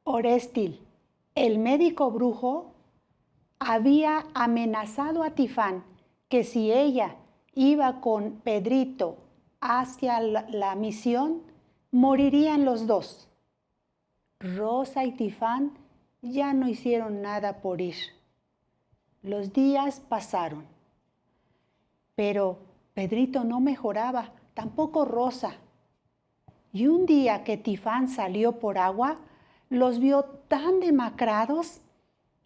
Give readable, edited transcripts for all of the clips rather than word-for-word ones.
Orestil, el médico brujo, había amenazado a Tifán que si ella iba con Pedrito hacia la misión, morirían los dos. Rosa y Tifán ya no hicieron nada por ir. Los días pasaron, pero Pedrito no mejoraba, tampoco Rosa. Y un día que Tifán salió por agua, los vio tan demacrados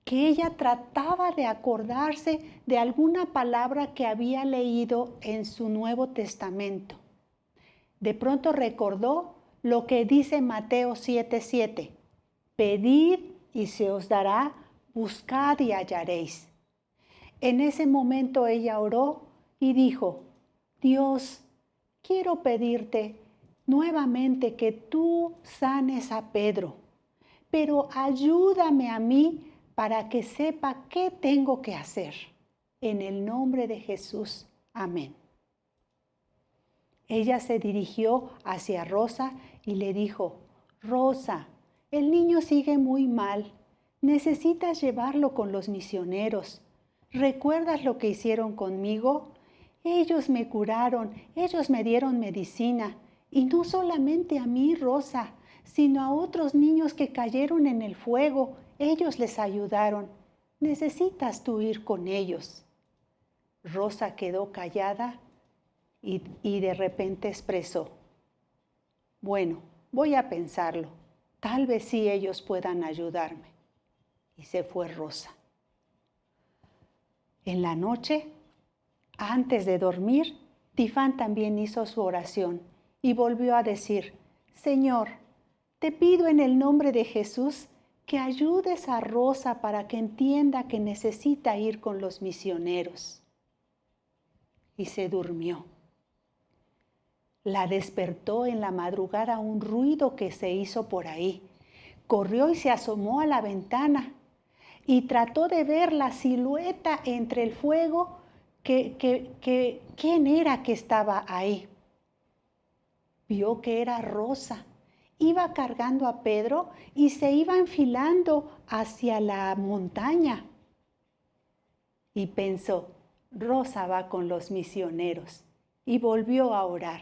que ella trataba de acordarse de alguna palabra que había leído en su Nuevo Testamento. De pronto recordó lo que dice Mateo 7:7. Pedid y se os dará, buscad y hallaréis. En ese momento ella oró y dijo: Dios, quiero pedirte nuevamente que tú sanes a Pedro, pero ayúdame a mí para que sepa qué tengo que hacer. En el nombre de Jesús. Amén. Ella se dirigió hacia Rosa y le dijo: Rosa, el niño sigue muy mal. Necesitas llevarlo con los misioneros. ¿Recuerdas lo que hicieron conmigo? Ellos me curaron, ellos me dieron medicina. Y no solamente a mí, Rosa, sino a otros niños que cayeron en el fuego. Ellos les ayudaron. Necesitas tú ir con ellos. Rosa quedó callada y de repente expresó: bueno, voy a pensarlo. Tal vez sí ellos puedan ayudarme. Y se fue Rosa. En la noche, antes de dormir, Tifán también hizo su oración y volvió a decir: Señor, te pido en el nombre de Jesús que ayudes a Rosa para que entienda que necesita ir con los misioneros. Y se durmió. La despertó en la madrugada un ruido que se hizo por ahí. Corrió y se asomó a la ventana y trató de ver la silueta entre el fuego quién era que estaba ahí. Vio que era Rosa. Iba cargando a Pedro y se iba enfilando hacia la montaña. Y pensó: Rosa va con los misioneros. Y volvió a orar: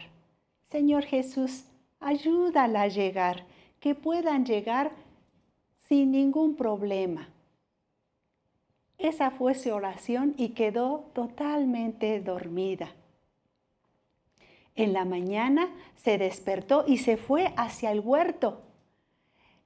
Señor Jesús, ayúdala a llegar, que puedan llegar sin ningún problema. Esa fue su oración y quedó totalmente dormida. En la mañana se despertó y se fue hacia el huerto.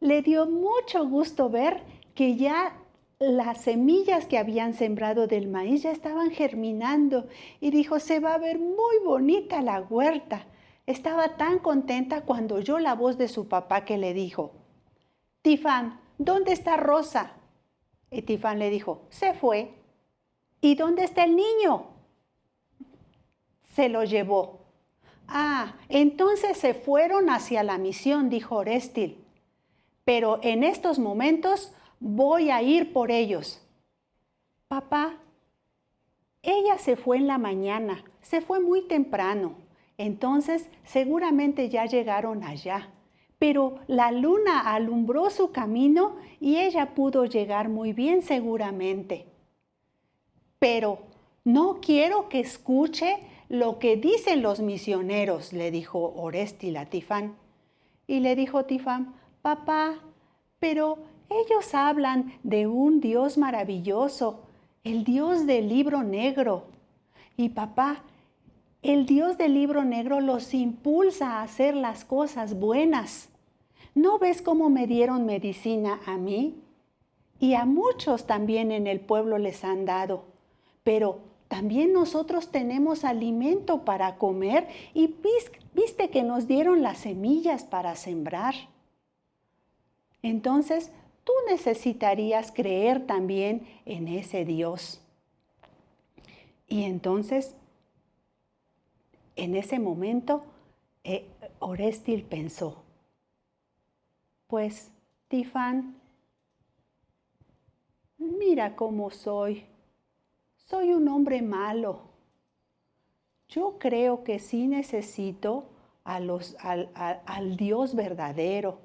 Le dio mucho gusto ver que ya las semillas que habían sembrado del maíz ya estaban germinando y dijo: se va a ver muy bonita la huerta. Estaba tan contenta cuando oyó la voz de su papá que le dijo: Tifán, ¿dónde está Rosa? Y Tifán le dijo: se fue. ¿Y dónde está el niño? Se lo llevó. Ah, entonces se fueron hacia la misión, dijo Orestil. Pero en estos momentos voy a ir por ellos. Papá, ella se fue en la mañana, se fue muy temprano. Entonces seguramente ya llegaron allá. Pero la luna alumbró su camino y ella pudo llegar muy bien seguramente. Pero no quiero que escuche lo que dicen los misioneros, le dijo Orestil a Tifán. Y le dijo Tifán: papá, pero ellos hablan de un Dios maravilloso, el Dios del libro negro. Y papá, el Dios del libro negro los impulsa a hacer las cosas buenas. ¿No ves cómo me dieron medicina a mí? Y a muchos también en el pueblo les han dado. Pero también nosotros tenemos alimento para comer y viste que nos dieron las semillas para sembrar. Entonces, tú necesitarías creer también en ese Dios. Y entonces, en ese momento, Orestil pensó: pues, Tifán, mira cómo soy. Soy un hombre malo. Yo creo que sí necesito al Dios verdadero,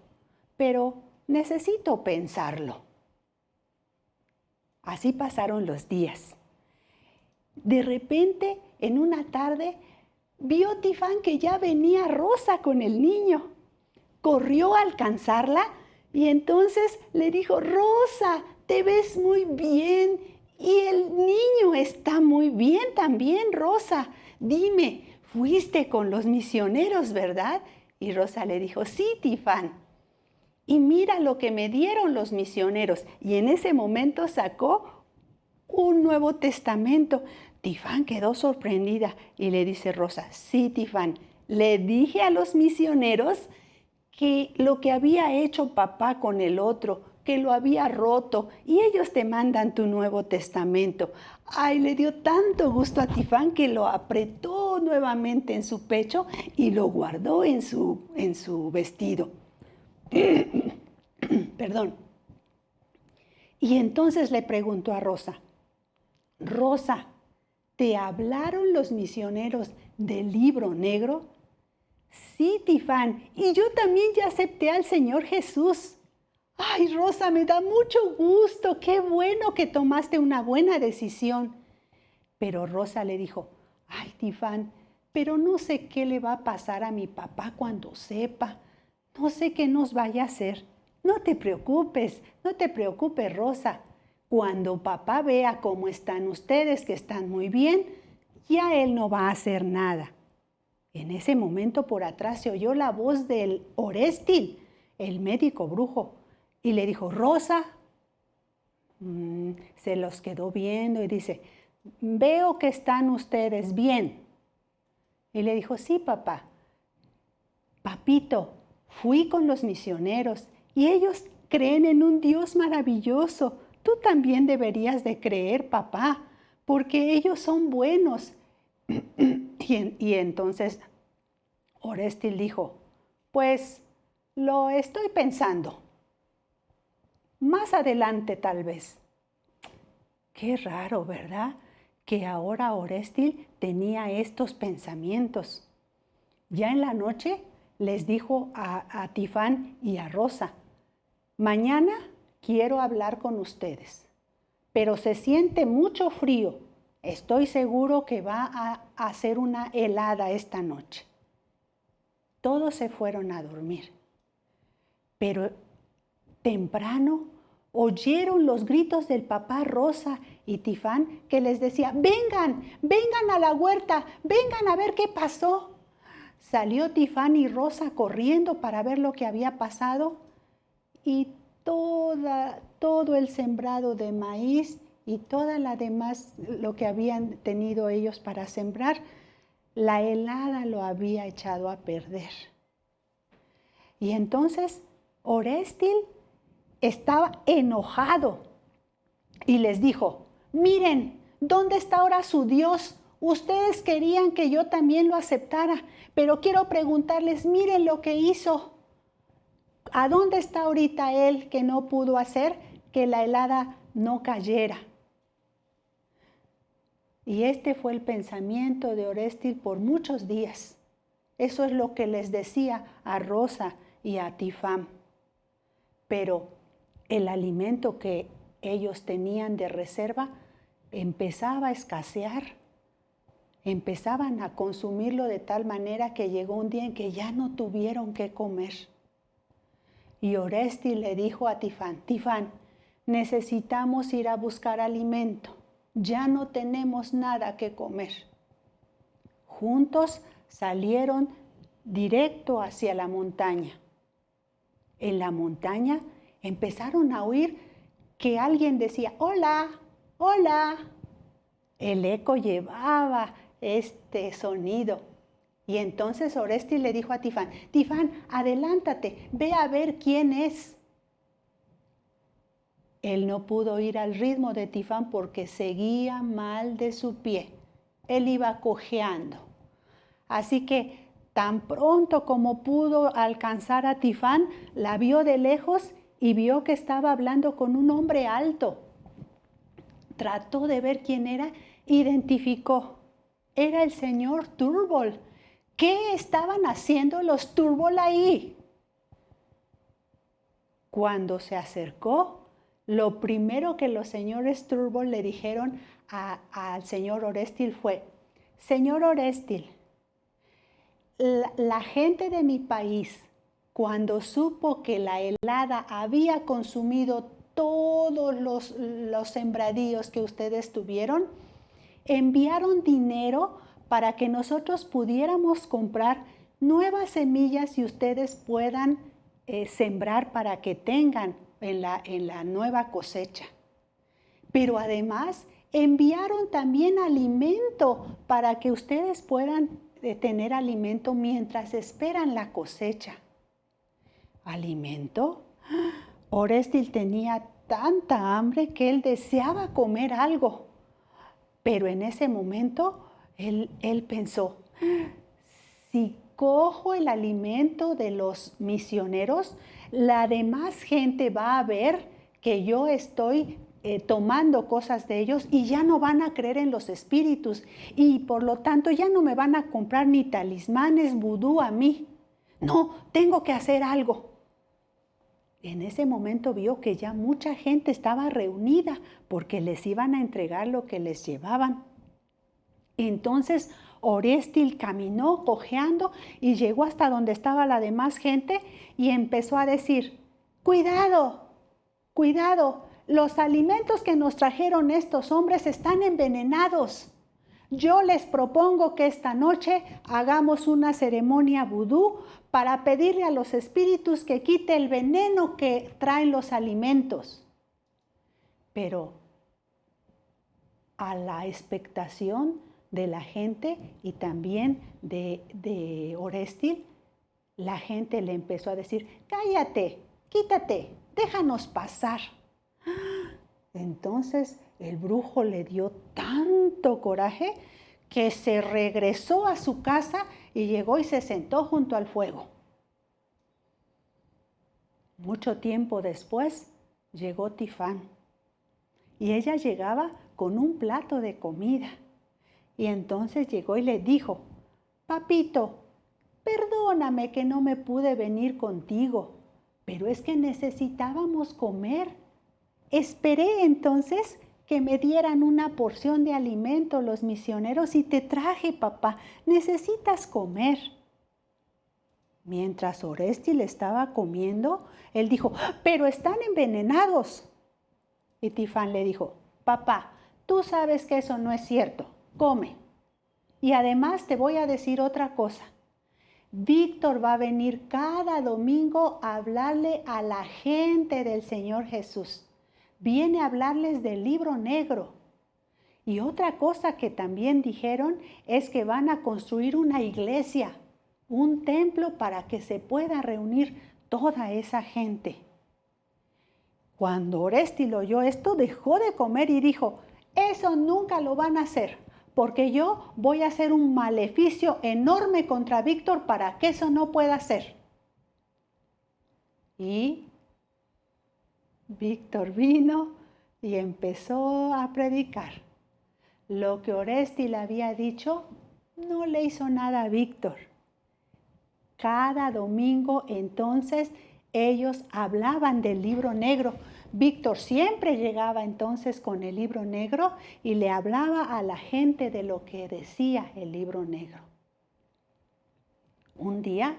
pero necesito pensarlo. Así pasaron los días. De repente, en una tarde, vio Tifán que ya venía Rosa con el niño. Corrió a alcanzarla y entonces le dijo: Rosa, te ves muy bien y el niño está muy bien también, Rosa. Dime, fuiste con los misioneros, ¿verdad? Y Rosa le dijo: sí, Tifán. Y mira lo que me dieron los misioneros. Y en ese momento sacó un Nuevo Testamento. Tifán quedó sorprendida y le dice Rosa: sí, Tifán, le dije a los misioneros que lo que había hecho papá con el otro, que lo había roto, y ellos te mandan tu Nuevo Testamento. Ay, le dio tanto gusto a Tifán que lo apretó nuevamente en su pecho y lo guardó en su vestido. Perdón. Y entonces le preguntó a Rosa: Rosa, ¿te hablaron los misioneros del libro negro? Sí, Tifán, y yo también ya acepté al Señor Jesús. Ay, Rosa, me da mucho gusto, qué bueno que tomaste una buena decisión. Pero Rosa le dijo: ay, Tifán, pero no sé qué le va a pasar a mi papá cuando sepa. No sé qué nos vaya a hacer. No te preocupes, Rosa. Cuando papá vea cómo están ustedes, que están muy bien, ya él no va a hacer nada. En ese momento por atrás se oyó la voz del Orestil, el médico brujo, y le dijo: Rosa. Se los quedó viendo y dice: veo que están ustedes bien. Y le dijo: sí, papá. Papito, fui con los misioneros y ellos creen en un Dios maravilloso. Tú también deberías de creer, papá, porque ellos son buenos. Y entonces Orestil dijo: pues lo estoy pensando. Más adelante tal vez. Qué raro, ¿verdad? Que ahora Orestil tenía estos pensamientos. Ya en la noche les dijo a Tifán y a Rosa: mañana quiero hablar con ustedes, pero se siente mucho frío. Estoy seguro que va a hacer una helada esta noche. Todos se fueron a dormir, pero temprano oyeron los gritos del papá Rosa y Tifán, que les decía: vengan, vengan a la huerta, vengan a ver qué pasó. Salió Tifán y Rosa corriendo para ver lo que había pasado, y todo el sembrado de maíz y toda la demás, lo que habían tenido ellos para sembrar, la helada lo había echado a perder. Y entonces Orestil estaba enojado y les dijo: miren, ¿dónde está ahora su Dios? Ustedes querían que yo también lo aceptara, pero quiero preguntarles, miren lo que hizo. ¿A dónde está ahorita él que no pudo hacer que la helada no cayera? Y este fue el pensamiento de Orestil por muchos días. Eso es lo que les decía a Rosa y a Tifán. Pero el alimento que ellos tenían de reserva empezaba a escasear. Empezaban a consumirlo de tal manera que llegó un día en que ya no tuvieron qué comer. Y Orestil le dijo a Tifán: Tifán, necesitamos ir a buscar alimento. Ya no tenemos nada que comer. Juntos salieron directo hacia la montaña. En la montaña empezaron a oír que alguien decía: hola, hola. El eco llevaba este sonido. Y entonces Orestil le dijo a Tifán: Tifán, adelántate, ve a ver quién es. Él no pudo ir al ritmo de Tifán porque seguía mal de su pie. Él iba cojeando. Así que tan pronto como pudo alcanzar a Tifán, la vio de lejos y vio que estaba hablando con un hombre alto. Trató de ver quién era, identificó. Era el señor Túrbol. ¿Qué estaban haciendo los Túrbol ahí? Cuando se acercó, lo primero que los señores Turbo le dijeron al señor Orestil fue: Señor Orestil, la gente de mi país, cuando supo que la helada había consumido todos los sembradíos que ustedes tuvieron, enviaron dinero para que nosotros pudiéramos comprar nuevas semillas y ustedes puedan sembrar para que tengan en la nueva cosecha. Pero además enviaron también alimento para que ustedes puedan tener alimento mientras esperan la cosecha. ¿Alimento? Orestil tenía tanta hambre que él deseaba comer algo. Pero en ese momento él pensó: si cojo el alimento de los misioneros, la demás gente va a ver que yo estoy tomando cosas de ellos y ya no van a creer en los espíritus y por lo tanto ya no me van a comprar ni talismanes vudú a mí. No, tengo que hacer algo. En ese momento vio que ya mucha gente estaba reunida porque les iban a entregar lo que les llevaban. Entonces Orestil caminó cojeando y llegó hasta donde estaba la demás gente y empezó a decir: cuidado, cuidado, los alimentos que nos trajeron estos hombres están envenenados. Yo les propongo que esta noche hagamos una ceremonia vudú para pedirle a los espíritus que quite el veneno que traen los alimentos. Pero a la expectación de la gente y también de Orestil, la gente le empezó a decir: cállate, quítate, déjanos pasar. Entonces el brujo le dio tanto coraje que se regresó a su casa y llegó y se sentó junto al fuego. Mucho tiempo después llegó Tifán y ella llegaba con un plato de comida. Y entonces llegó y le dijo: papito, perdóname que no me pude venir contigo, pero es que necesitábamos comer. Esperé entonces que me dieran una porción de alimento los misioneros y te traje, papá. Necesitas comer. Mientras Orestil estaba comiendo, él dijo: pero están envenenados. Y Tifán le dijo: papá, tú sabes que eso no es cierto. Come. Y además te voy a decir otra cosa. Víctor va a venir cada domingo a hablarle a la gente del Señor Jesús. Viene a hablarles del libro negro. Y otra cosa que también dijeron es que van a construir una iglesia, un templo para que se pueda reunir toda esa gente. Cuando Orestil oyó esto, dejó de comer y dijo: eso nunca lo van a hacer, porque yo voy a hacer un maleficio enorme contra Víctor para que eso no pueda ser. Y Víctor vino y empezó a predicar. Lo que Orestil había dicho no le hizo nada a Víctor. Cada domingo entonces ellos hablaban del libro negro. Víctor siempre llegaba entonces con el libro negro y le hablaba a la gente de lo que decía el libro negro. Un día,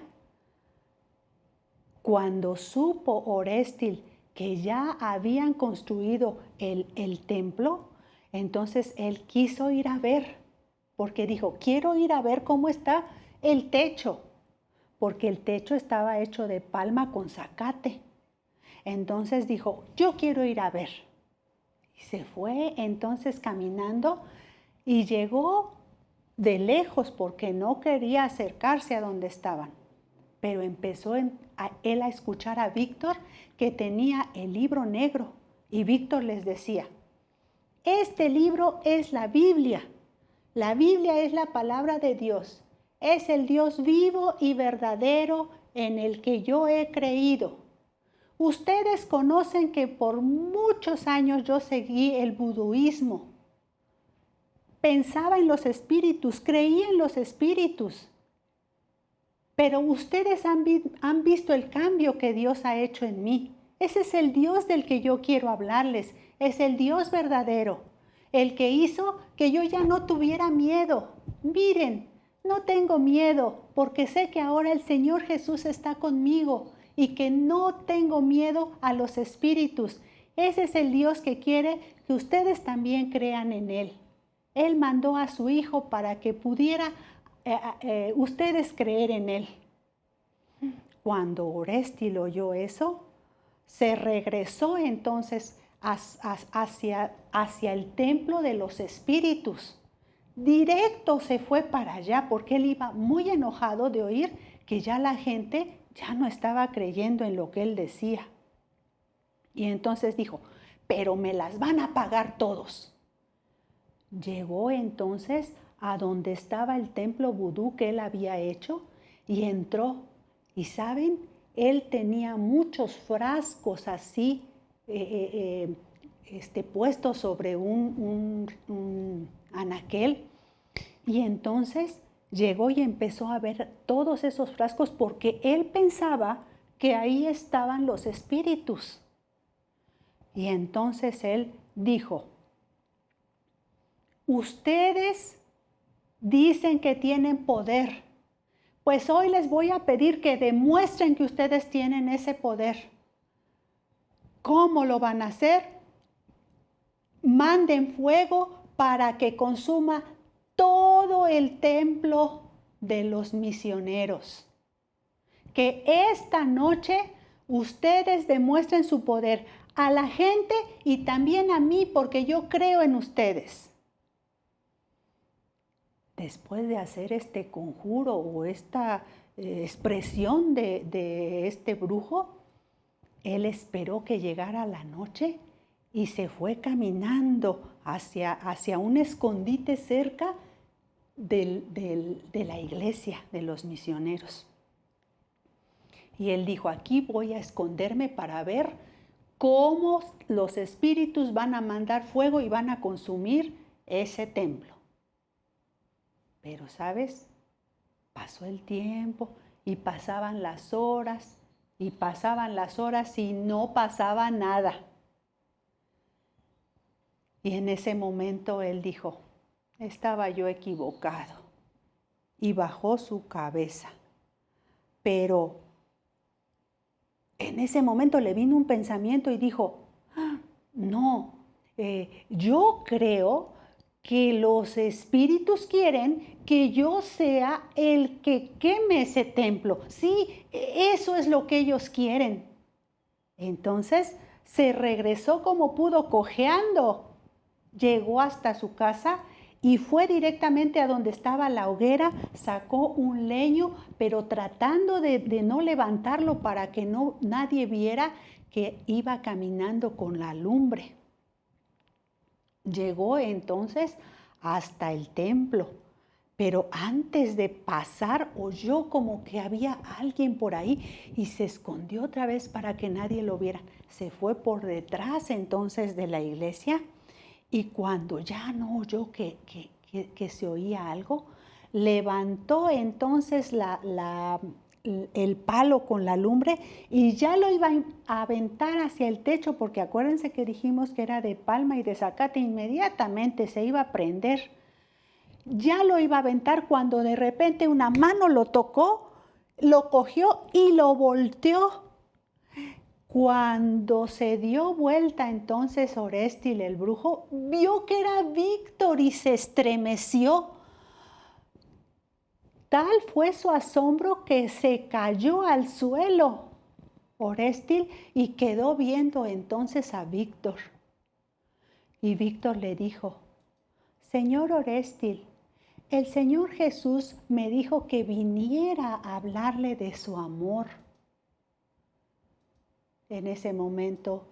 cuando supo Orestil que ya habían construido el templo, entonces él quiso ir a ver, porque dijo: quiero ir a ver cómo está el techo, porque el techo estaba hecho de palma con zacate. Entonces dijo: yo quiero ir a ver. Y se fue entonces caminando y llegó de lejos porque no quería acercarse a donde estaban. Pero empezó él a escuchar a Víctor, que tenía el libro negro. Y Víctor les decía: este libro es la Biblia. La Biblia es la palabra de Dios. Es el Dios vivo y verdadero en el que yo he creído. Ustedes conocen que por muchos años yo seguí el buduismo. Pensaba en los espíritus, creía en los espíritus. Pero ustedes han visto el cambio que Dios ha hecho en mí. Ese es el Dios del que yo quiero hablarles. Es el Dios verdadero, el que hizo que yo ya no tuviera miedo. Miren, no tengo miedo porque sé que ahora el Señor Jesús está conmigo y que no tengo miedo a los espíritus. Ese es el Dios que quiere que ustedes también crean en Él. Él mandó a su Hijo para que pudiera ustedes creer en Él. Cuando Orestil oyó eso, se regresó entonces hacia el templo de los espíritus. Directo se fue para allá porque él iba muy enojado de oír que ya la gente ya no estaba creyendo en lo que él decía. Y entonces dijo, pero me las van a pagar todos. Llegó entonces a donde estaba el templo vudú que él había hecho y entró. Y saben, él tenía muchos frascos así puestos sobre un anaquel. Y entonces llegó y empezó a ver todos esos frascos porque él pensaba que ahí estaban los espíritus. Y entonces él dijo, ustedes dicen que tienen poder, pues hoy les voy a pedir que demuestren que ustedes tienen ese poder. ¿Cómo lo van a hacer? Manden fuego para que consuma todo el templo de los misioneros. Que esta noche ustedes demuestren su poder a la gente y también a mí, porque yo creo en ustedes. Después de hacer este conjuro o esta expresión de este brujo, él esperó que llegara la noche y se fue caminando hacia un escondite cerca de la iglesia de los misioneros. Y él dijo, aquí voy a esconderme para ver cómo los espíritus van a mandar fuego y van a consumir ese templo. Pero, ¿sabes? Pasó el tiempo y pasaban las horas y no pasaba nada. Y en ese momento él dijo, estaba yo equivocado. Y bajó su cabeza. Pero en ese momento le vino un pensamiento y dijo, no, yo creo que los espíritus quieren que yo sea el que queme ese templo. Sí, eso es lo que ellos quieren. Entonces se regresó como pudo, cojeando. Llegó hasta su casa y fue directamente a donde estaba la hoguera, sacó un leño, pero tratando de no levantarlo para que nadie viera que iba caminando con la lumbre. Llegó entonces hasta el templo, pero antes de pasar oyó como que había alguien por ahí y se escondió otra vez para que nadie lo viera. Se fue por detrás entonces de la iglesia y cuando ya no oyó que se oía algo, levantó entonces el palo con la lumbre y ya lo iba a aventar hacia el techo, porque acuérdense que dijimos que era de palma y de zacate, inmediatamente se iba a prender. Ya lo iba a aventar cuando de repente una mano lo tocó, lo cogió y lo volteó. Cuando se dio vuelta entonces Orestil el brujo, vio que era Víctor y se estremeció. Tal fue su asombro que se cayó al suelo Orestil y quedó viendo entonces a Víctor. Y Víctor le dijo, Señor Orestil, el Señor Jesús me dijo que viniera a hablarle de su amor. En ese momento,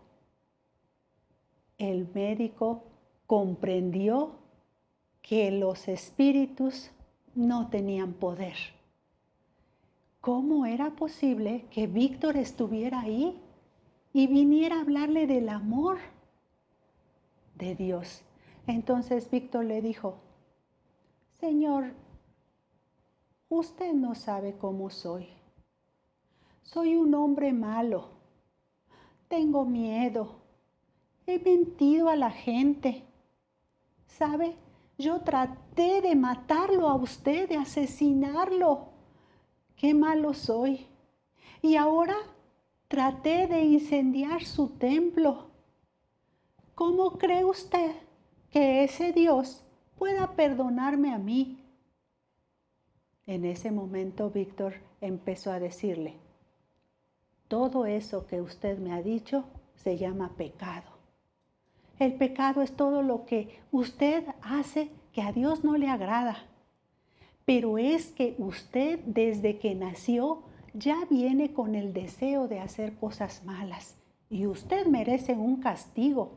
el médico comprendió que los espíritus no tenían poder. ¿Cómo era posible que Víctor estuviera ahí y viniera a hablarle del amor de Dios? Entonces Víctor le dijo, Señor, usted no sabe cómo soy. Soy un hombre malo. tengo miedo. He mentido a la gente. ¿Sabe? Yo traté de matarlo a usted, de asesinarlo. Qué malo soy. Y ahora traté de incendiar su templo. ¿Cómo cree usted que ese Dios pueda perdonarme a mí? En ese momento Víctor empezó a decirle, todo eso que usted me ha dicho se llama pecado. El pecado es todo lo que usted hace que a Dios no le agrada. Pero es que usted desde que nació ya viene con el deseo de hacer cosas malas y usted merece un castigo.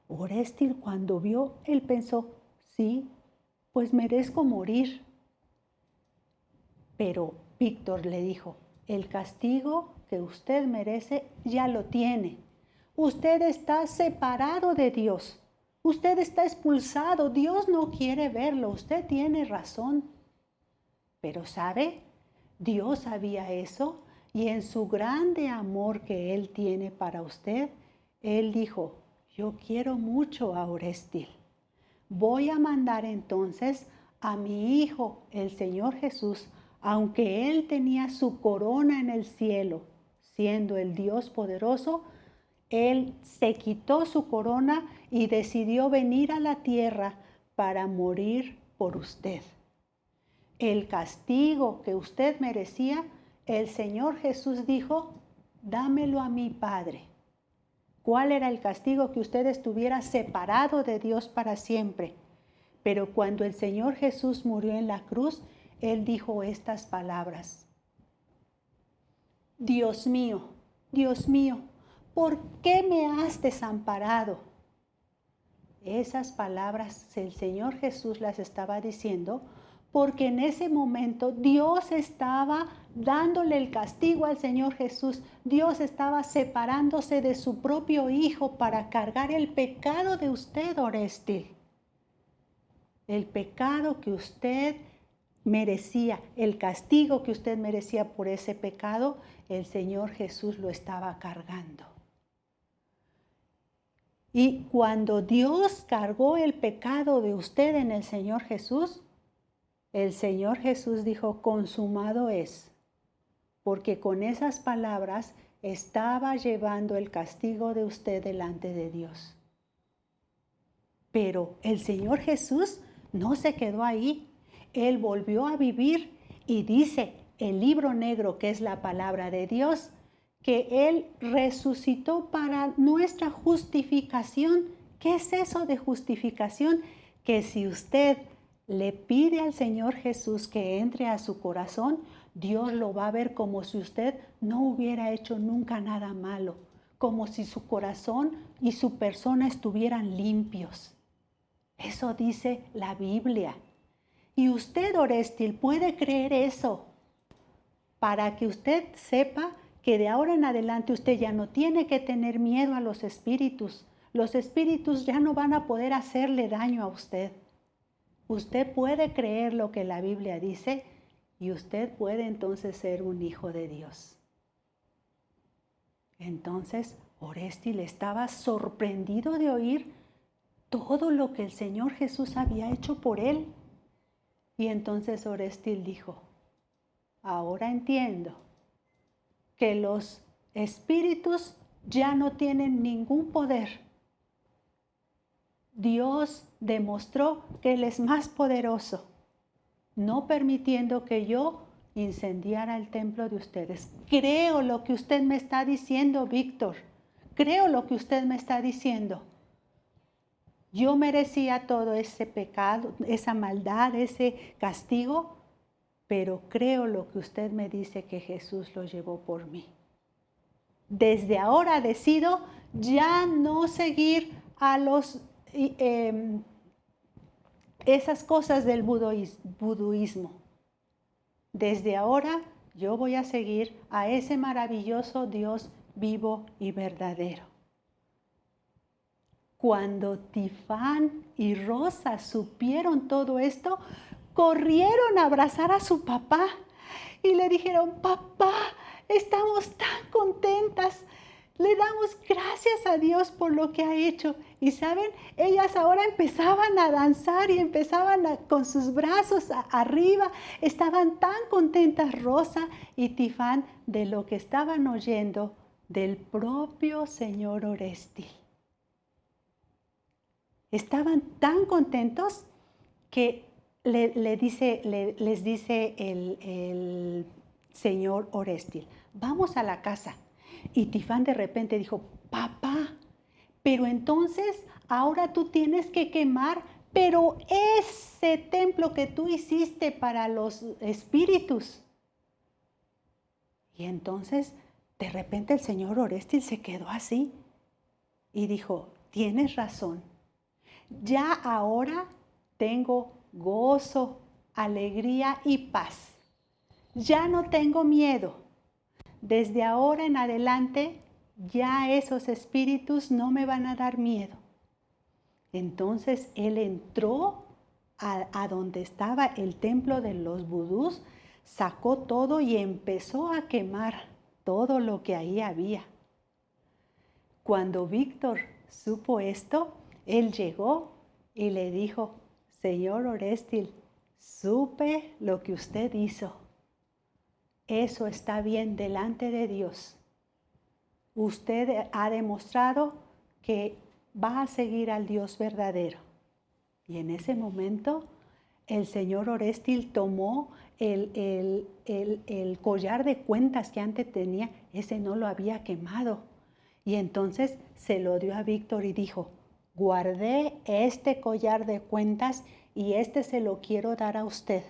Orestil cuando vio, él pensó, sí, pues merezco morir. Pero Víctor le dijo, el castigo que usted merece ya lo tiene. Usted está separado de Dios. Usted está expulsado. Dios no quiere verlo. Usted tiene razón. Pero ¿sabe? Dios sabía eso y en su grande amor que Él tiene para usted, Él dijo, yo quiero mucho a Orestil. Voy a mandar entonces a mi hijo, el Señor Jesús, aunque Él tenía su corona en el cielo, siendo el Dios poderoso, Él se quitó su corona y decidió venir a la tierra para morir por usted. El castigo que usted merecía, el Señor Jesús dijo, dámelo a mi Padre. ¿Cuál era el castigo? Que usted estuviera separado de Dios para siempre. Pero cuando el Señor Jesús murió en la cruz, Él dijo estas palabras. Dios mío, ¿por qué me has desamparado? Esas palabras el Señor Jesús las estaba diciendo porque en ese momento Dios estaba dándole el castigo al Señor Jesús. Dios estaba separándose de su propio Hijo para cargar el pecado de usted, Orestil. El pecado que usted merecía, el castigo que usted merecía por ese pecado, el Señor Jesús lo estaba cargando. Y cuando Dios cargó el pecado de usted en el Señor Jesús, el Señor Jesús dijo, consumado es, porque con esas palabras estaba llevando el castigo de usted delante de Dios. Pero el Señor Jesús no se quedó ahí. Él volvió a vivir y dice el libro negro, que es la palabra de Dios, que Él resucitó para nuestra justificación. ¿Qué es eso de justificación? Que si usted le pide al Señor Jesús que entre a su corazón, Dios lo va a ver como si usted no hubiera hecho nunca nada malo, como si su corazón y su persona estuvieran limpios. Eso dice la Biblia. Y usted, Orestil, puede creer eso para que usted sepa que de ahora en adelante usted ya no tiene que tener miedo a los espíritus. Los espíritus ya no van a poder hacerle daño a usted. Usted puede creer lo que la Biblia dice y usted puede entonces ser un hijo de Dios. Entonces, Orestil estaba sorprendido de oír todo lo que el Señor Jesús había hecho por él. Y entonces Orestil dijo, ahora entiendo que los espíritus ya no tienen ningún poder. Dios demostró que Él es más poderoso, no permitiendo que yo incendiara el templo de ustedes. Creo lo que usted me está diciendo, Víctor. Creo lo que usted me está diciendo. Yo merecía todo ese pecado, esa maldad, ese castigo, pero creo lo que usted me dice que Jesús lo llevó por mí. Desde ahora decido ya no seguir a esas cosas del buduismo. Desde ahora yo voy a seguir a ese maravilloso Dios vivo y verdadero. Cuando Tifán y Rosa supieron todo esto, corrieron a abrazar a su papá y le dijeron, papá, estamos tan contentas. Le damos gracias a Dios por lo que ha hecho. Y saben, ellas ahora empezaban a danzar y con sus brazos arriba. Estaban tan contentas Rosa y Tifán de lo que estaban oyendo del propio señor Orestil. Estaban tan contentos que les dice el señor Orestil, vamos a la casa. Y Tifán de repente dijo, papá, pero entonces ahora tú tienes que quemar, pero ese templo que tú hiciste para los espíritus. Y entonces de repente el señor Orestil se quedó así y dijo, tienes razón, ya ahora tengo gozo, alegría y paz. Ya no tengo miedo. Desde ahora en adelante, ya esos espíritus no me van a dar miedo. Entonces él entró a donde estaba el templo de los vudús, sacó todo y empezó a quemar todo lo que ahí había. Cuando Víctor supo esto, él llegó y le dijo, señor Orestil, supe lo que usted hizo. Eso está bien delante de Dios. Usted ha demostrado que va a seguir al Dios verdadero. Y en ese momento el señor Orestil tomó el collar de cuentas que antes tenía, ese no lo había quemado. Y entonces se lo dio a Víctor y dijo, guardé este collar de cuentas y este se lo quiero dar a usted,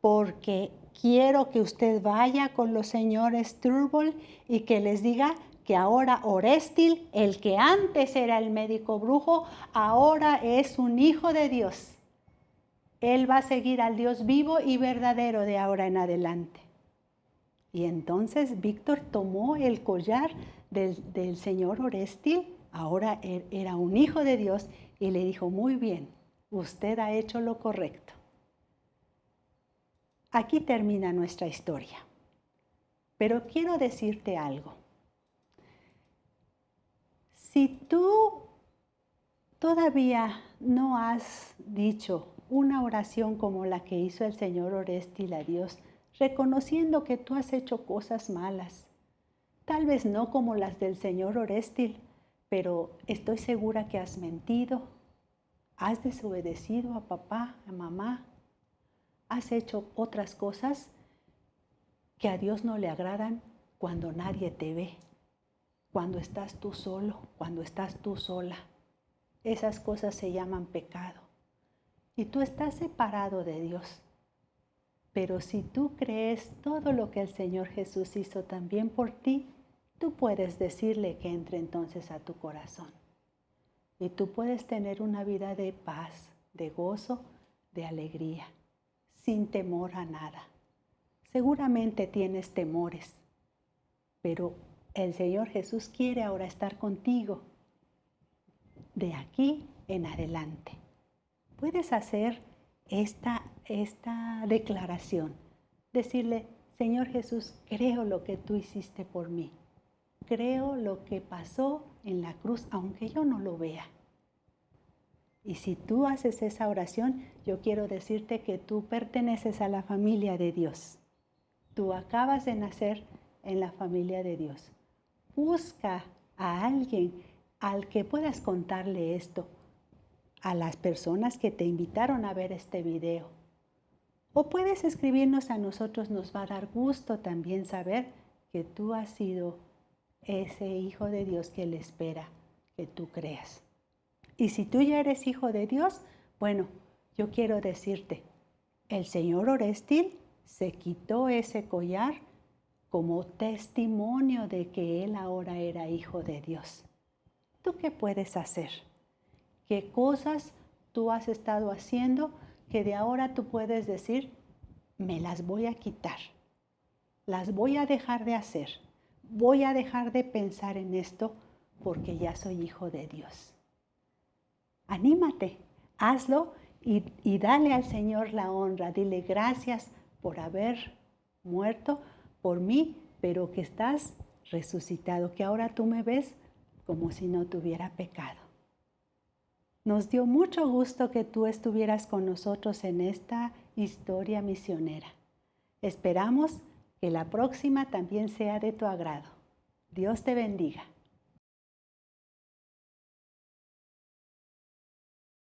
porque quiero que usted vaya con los señores Turnbull y que les diga que ahora Orestil, el que antes era el médico brujo, ahora es un hijo de Dios. Él va a seguir al Dios vivo y verdadero de ahora en adelante. Y entonces Víctor tomó el collar del señor Orestil, ahora era un hijo de Dios, y le dijo, muy bien, usted ha hecho lo correcto. Aquí termina nuestra historia, pero quiero decirte algo. Si tú todavía no has dicho una oración como la que hizo el señor Orestil a Dios, reconociendo que tú has hecho cosas malas, tal vez no como las del señor Orestil, pero estoy segura que has mentido, has desobedecido a papá, a mamá, has hecho otras cosas que a Dios no le agradan cuando nadie te ve, cuando estás tú solo, cuando estás tú sola. Esas cosas se llaman pecado. Y tú estás separado de Dios. Pero si tú crees todo lo que el Señor Jesús hizo también por ti, tú puedes decirle que entre entonces a tu corazón. Y tú puedes tener una vida de paz, de gozo, de alegría, sin temor a nada. Seguramente tienes temores, pero el Señor Jesús quiere ahora estar contigo de aquí en adelante. Puedes hacer esta declaración, decirle, Señor Jesús, creo lo que tú hiciste por mí. Creo lo que pasó en la cruz, aunque yo no lo vea. Y si tú haces esa oración, yo quiero decirte que tú perteneces a la familia de Dios. Tú acabas de nacer en la familia de Dios. Busca a alguien al que puedas contarle esto, a las personas que te invitaron a ver este video. O puedes escribirnos a nosotros, nos va a dar gusto también saber que tú has sido ese hijo de Dios que Él espera que tú creas. Y si tú ya eres hijo de Dios, bueno, yo quiero decirte, el señor Orestil se quitó ese collar como testimonio de que él ahora era hijo de Dios. ¿Tú qué puedes hacer? ¿Qué cosas tú has estado haciendo que de ahora tú puedes decir, me las voy a quitar, las voy a dejar de hacer, voy a dejar de pensar en esto porque ya soy hijo de Dios? Anímate, hazlo y dale al Señor la honra. Dile gracias por haber muerto por mí, pero que estás resucitado, que ahora tú me ves como si no tuviera pecado. Nos dio mucho gusto que tú estuvieras con nosotros en esta historia misionera. Esperamos que la próxima también sea de tu agrado. Dios te bendiga.